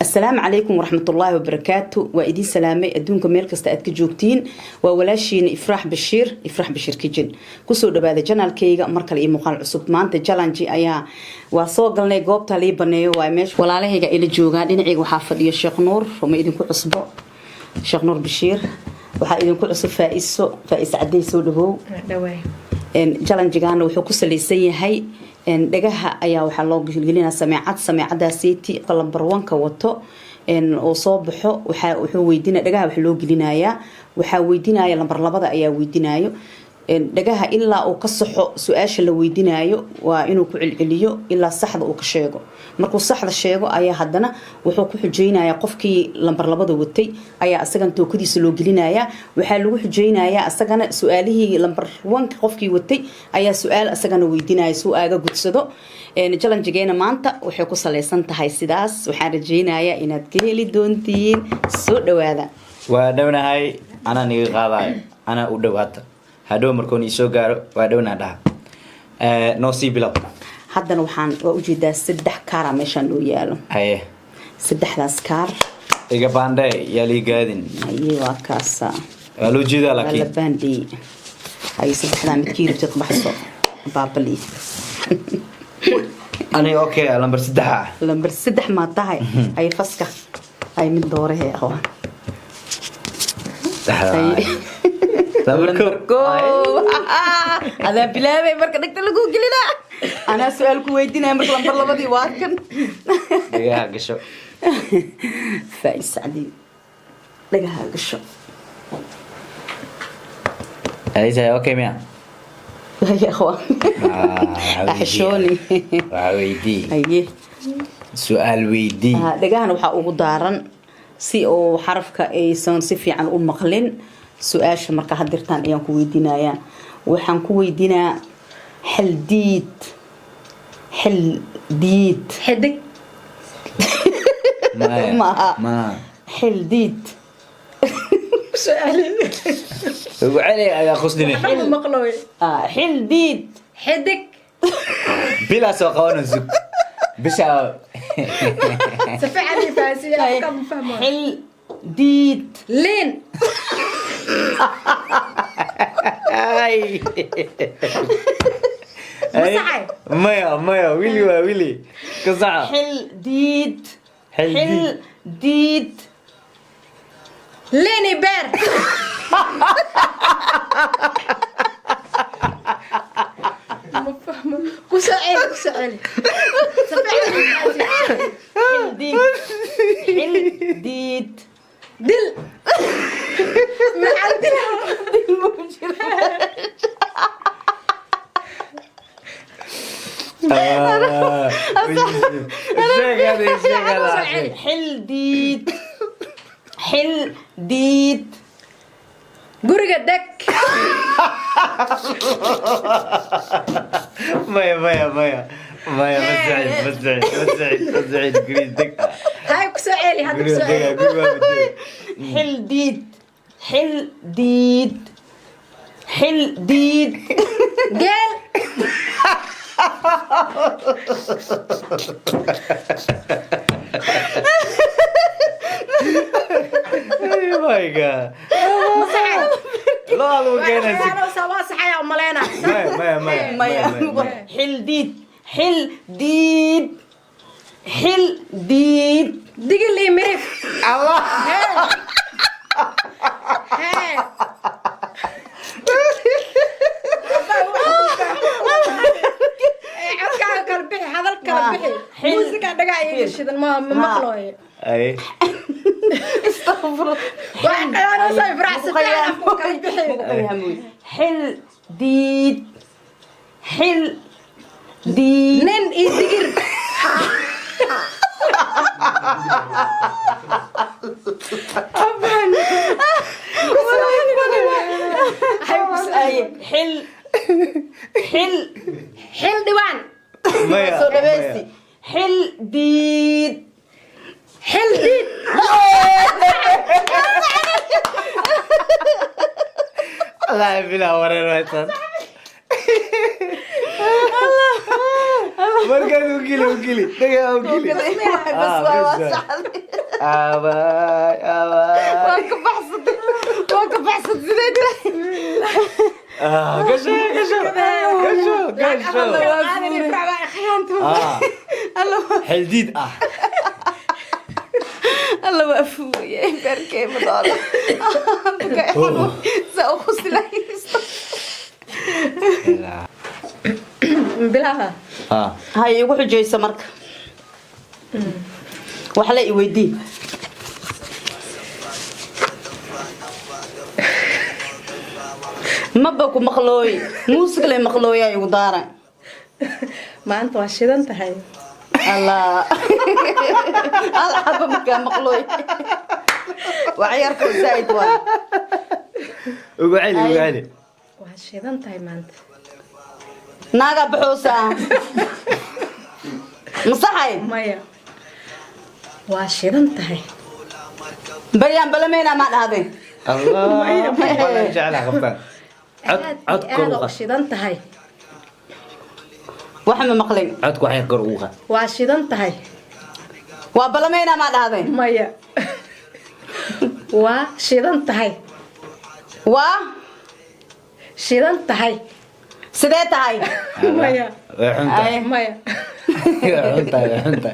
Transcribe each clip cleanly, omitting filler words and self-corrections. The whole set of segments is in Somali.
السلام عليكم ورحمة الله وبركاته وإيدي سلامي أدونكم ميل كستا أدك جوجتين وولاشين إفراح بشير كيجن كسو دبادة جنال كيغا مركل إي مقال عصب مانتا جالانجي أيا وصوغل لي قوبتا لي بنيو وايميش ولا لهيغا إلي جوغان إن عيغو حافظ يا شيخ نور وما إيدنكو عصبو شيخ نور بشير وحا إيدنكو عصب فائس عدي سودهو جالانجيغان وحو كسليسي هاي dhagaha ayaa waxa loo gelinayaa sameecadaasiti lambar 1 ka wato oo soo baxo wuxuu weydiinaa dhagaha wax loo gelinayaa waxa weydiinaya lambar 2 ayaa weydiinayo dhagaha ilaa uu ka saxo su'aasha la weydiinayo waa inuu ku cilciliyo ilaa saxda uu ka sheego markuu saxda sheego ayaa hadana wuxuu ku xujeynayaa qofkii lambar 2 watay ayaa asagan tookadiisa loo gelinayaa waxa lagu xujeynayaa asagana su'aalihii lambar 1 qofkii watay ayaa su'aal asagana weydiinaya soo aaga gudsado challenge-geena maanta waxay ku saleysan tahay sidaas waxaan rajeynayaa inaad ka heli doontiin soo dhawaada waa dhawnahay ana niga qaadayo ana u dhawaata hadhow markoon isoo gaaro waa dhawna dhaha no si bilow haddana waxaan u jeedaa 3 kaar meeshan oo yaalo haye 3daas kaar iga baanday yali gaadin haye waa kaasa waa loo jeedaa laakiin la baandi haye 3 midkiir taqbaxso baabali ani okay lambar 3 ma tahay ay faska ay mid doorahay aqoon Lambarko هذا بلابي مركا دكتور لقو قلنا أنا سؤالك ويدينا مركا لمبر لبدي واكن لقاها قشو فايس عدي لقاها قشو أليس أوكي ميا يا أخوان أحشوني ويدي أيه سؤال ويدي لقاها نوحا أغدارا سي أو حرفك أيسان سيفي عن مقلن سؤال مركا هدرتان ايان كو ويدينايا waxaan ku weydiinaa xildiid xidig ma xildiid su'aal ugu cali ayaa khusdine maqlooy xildiid xidig bila soo qawana zug bisha safiicani faasiya kam fahmo xildiid lin ay maya wili kasaca xildiid lini beer كسائل حلديد دل ما عندنا دل موجود حلديد قرقة دك مايا بسعيد قريد دك هاي كسائلي هذا كسائلي حلديد قال ماي جاد لا لو كان انا سوا صحيح امالينا مايا حلديد دقل لي مريف الله موسيقى دقايق يشدن ما مقلوي اي استغفر انا صايب راسي حلديد نين يدقر حل ديوان مايا حلديد لا بلا ورا الوطن مركز وكيلي دقيقة وكيلي بس Abai, abai. waan ka baxsad sidee Gasho, gasho. Gasho, gasho. Xildid ah. alla waa fuuye beerkee ma doolo saa u khuslaysto bilaha hay igu xujaysa marka wax la i weydii maba ku maqlooy muusiga lay maqlooyaa igu daaran maanta waa shidan tahay الله الحب مكان مقلوي وعيارك زايد وان وقعلي وقعلي waa shidan tahay maanta ناقة بحوسة مصحي maya waa shidan tahay بريان بلا مينا ما هذا الله والله جعلها غفان عد aad u قروقة shidan tahay وحنا مقلين عد وحي قروقة waa shidan tahay وبلا مينا ما هذا maya waa shidan tahay و shidan tahay سديت هاي maya حنطة maya حنطة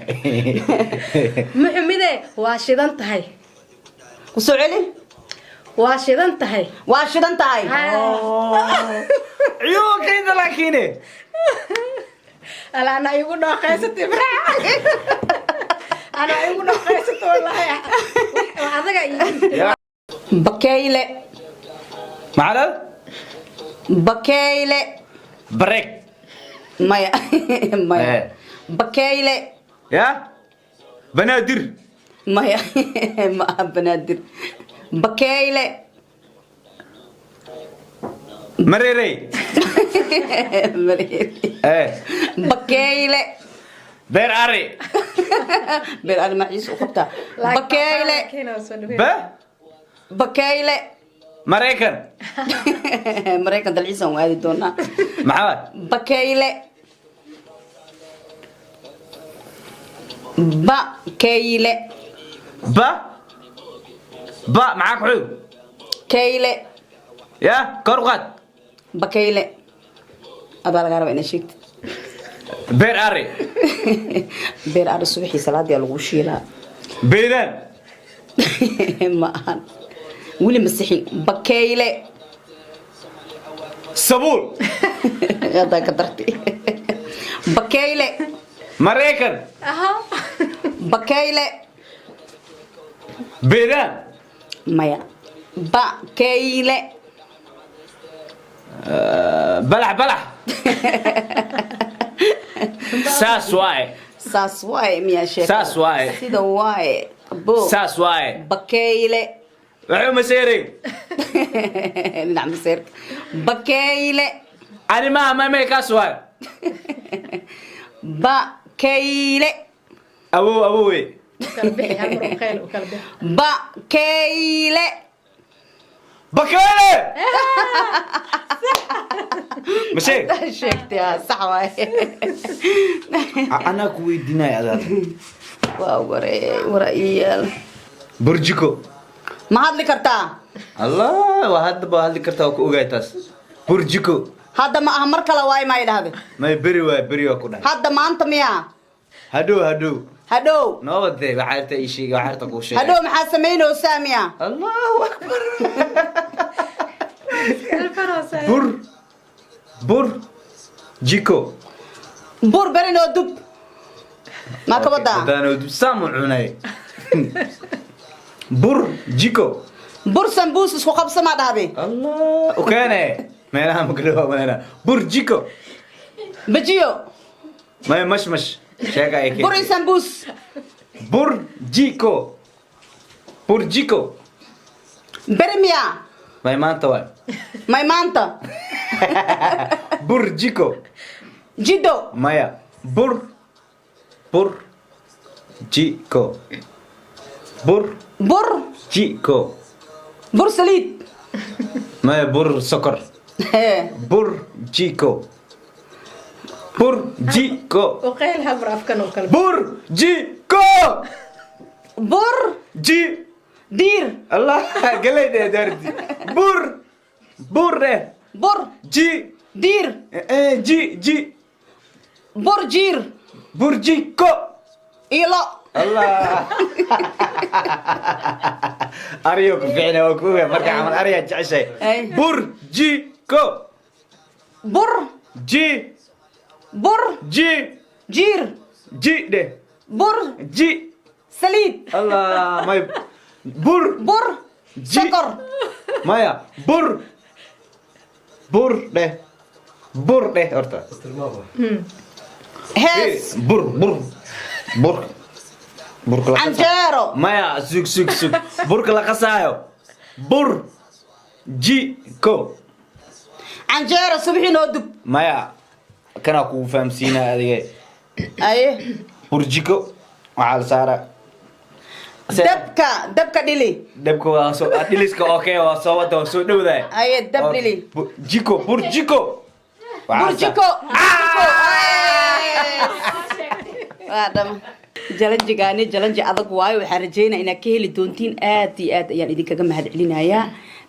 muxumide waa shidan tahay وسعلي waa shidan tahay واشد انت هاي عيون كيدا لكيني ala ana igu dhooqaysatay ibraac ana igu dhooqaysatay wallahi waa adaga بكيلة معلم بكيلة بريك مايا مايا بكيلة يا بنادر مايا ما بنادر بكيلة مريري ايه بكيلة بير اري بير انا معيش وخبتها بكيلة ب بكيلة مريكن مريكا دلعيسان وهذه دونا معاد بكيلة بكيلة ب معاك عود كيلة يا كرقت بكيلة أبا الغرب أنا شيكت بير اري بير أنا الصبح صلاة ديال الغشيلة بيدان ما أنا ولي مسيحي بكيلة صبول هذا قدرتي بكيلة مريكن بكيلة بيدان مايا بكيلة بلح ساس واي ساس واي ميا شيخ ساس واي. سيدا واي بو ساس واي بكيلة وحو مسيري نعم سيرك بكيلة أنا ما ميكاس واي بكيلة أبوي kalbixi hal mar khayl u kalbixi بكيلة بكالة مشي شيكتي صح واي أنا كوي ديناي هذا واو ورأيي برجيكو ما هاد لي كرتا الله وهذا كرتا وكوغايتاس برجيكو هذا ما أمر كلا واي ما يده ما بري وكودا هذا ما أنت ميا هدو هدو نوضي وحارت أي شيء وحارت أقول شيء هدو محاسمينه سامية الله أكبر بر جيكو بور برينو دب ما كبدا دانو سامعوني بر جيكو بور سمبوس سو خبصة ما دهبي الله وكان ما أنا مقلوبة ما أنا بر جيكو بجيو ما مش شاكا إيكي بور سمبوس بر جيكو برميا ما أنت واي ما مانتا بر جيكو جدو مايا بر جيكو بر بور جيكو بور سليد مايا بر سكر بر جيكو u khayl hal mar afkan u kalbixi بر جيكو bur ji diir allah galay de dardi bur de bur ji diir ji bur jiir burjiko ilo الله أريوك فعلا وكوه مركع عمل أريا جعشي أي. برجيكو bur جي bur جي jiir جي ده bur جي saliid الله ما يب bur جي sokor مايا بر ده أرتا hees بر كلا canjeero مايا سوق بر كلا قصايو برجيكو canjeero subixii noo dub maya kana ku fahamsiina adiga aye burjiko waxaa la saara dabka dhili dabka waa soo dhiliska okay waa soo wada waa soo dhowdaay aye dab dhili burjiko burjiko waa dham jalanjigaani jalanji adag waayo waxaan rajeynaa inaad ka heli doontiin aad iyo aad ayaan idinkaga mahadcelinayaa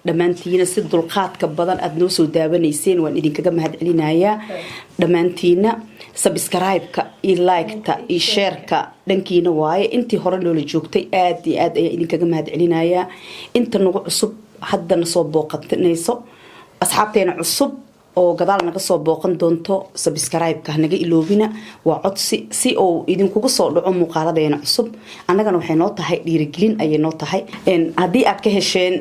dhammaantiina si dulqaadka badan aad noo soo daawanayseen waan idinkaga mahadcelinayaa dhammaantiina subscribe-ka iyo like-ta iyo share-ka dhankiina waaye intii hore noola joogtay aad iyo aad ayaan idinkaga mahadcelinayaa inta nagu cusub haddana soo booqanayso asxaabteena cusub oo gadaal naga soo booqan doonto subscribe-ka naga iloobina waa codsi si oo idinkugu soo dhaco muuqaaladeena cusub annagana waxay noo tahay dhiirigelin ayay noo tahay haddii aad ka hesheen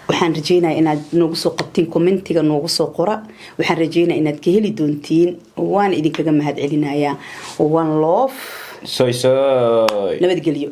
waxaan rajeynayaa inaad noogu soo qabtiin commentiga noogu soo qora waxaan rajeynayaa inaad ka heli doontiin waan idinkaga mahadcelinayaa one love soy nabadgelyo